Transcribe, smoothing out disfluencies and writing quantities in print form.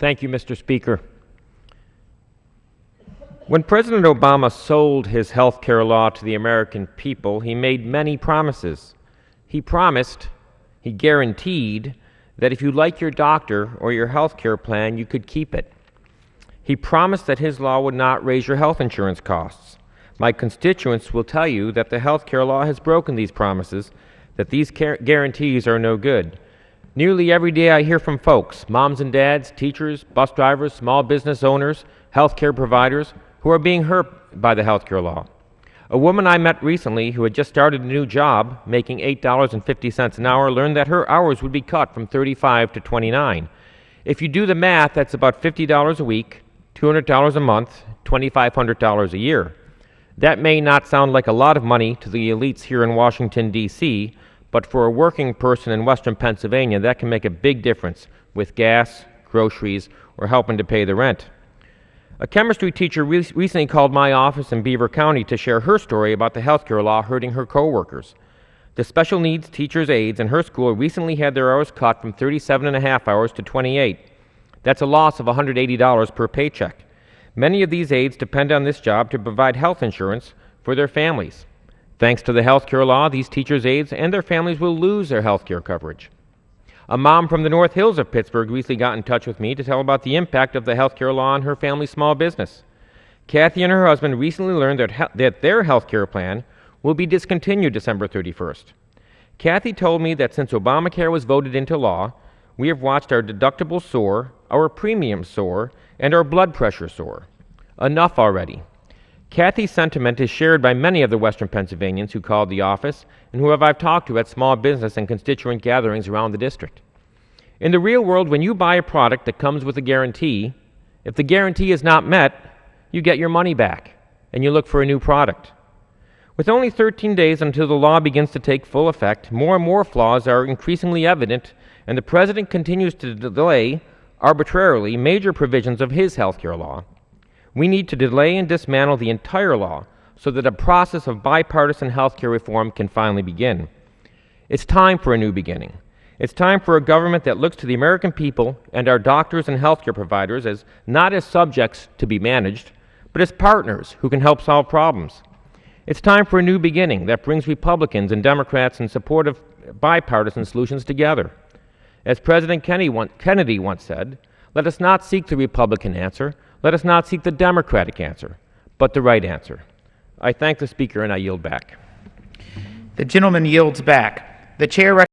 Thank you, Mr. Speaker. When President Obama sold his health care law to the American people, he made many promises. He guaranteed that if you like your doctor or your health care plan, you could keep it. He promised that his law would not raise your health insurance costs. My constituents will tell you that the health care law has broken these promises, that these guarantees are no good. Nearly every day I hear from folks, moms and dads, teachers, bus drivers, small business owners, health care providers, who are being hurt by the health care law. A woman I met recently who had just started a new job, making $8.50 an hour, learned that her hours would be cut from 35 to 29. If you do the math, that's about $50 a week, $200 a month, $2,500 a year. That may not sound like a lot of money to the elites here in Washington, D.C., but for a working person in western Pennsylvania, that can make a big difference with gas, groceries, or helping to pay the rent. A chemistry teacher recently called my office in Beaver County to share her story about the health care law hurting her coworkers. The special needs teacher's aides in her school recently had their hours cut from 37.5 hours to 28. That's a loss of $180 per paycheck. Many of these aides depend on this job to provide health insurance for their families. Thanks to the health care law, these teachers' aides and their families will lose their health care coverage. A mom from the North Hills of Pittsburgh recently got in touch with me to tell about the impact of the health care law on her family's small business. Kathy and her husband recently learned that their health care plan will be discontinued December 31st. Kathy told me that since Obamacare was voted into law, we have watched our deductibles soar, our premiums soar, and our blood pressure soar. Enough already. Kathy's sentiment is shared by many of the Western Pennsylvanians who called the office and who I've talked to at small business and constituent gatherings around the district. In the real world, when you buy a product that comes with a guarantee, if the guarantee is not met, you get your money back and you look for a new product. With only 13 days until the law begins to take full effect, more and more flaws are increasingly evident, and the President continues to delay, arbitrarily, major provisions of his health care law. We need to delay and dismantle the entire law so that a process of bipartisan health care reform can finally begin. It's time for a new beginning. It's time for a government that looks to the American people and our doctors and health care providers as not as subjects to be managed, but as partners who can help solve problems. It's time for a new beginning that brings Republicans and Democrats in support of bipartisan solutions together. As President Kennedy once said, let us not seek the Republican answer, let us not seek the Democratic answer, but the right answer. I thank the Speaker and I yield back. The gentleman yields back. The chair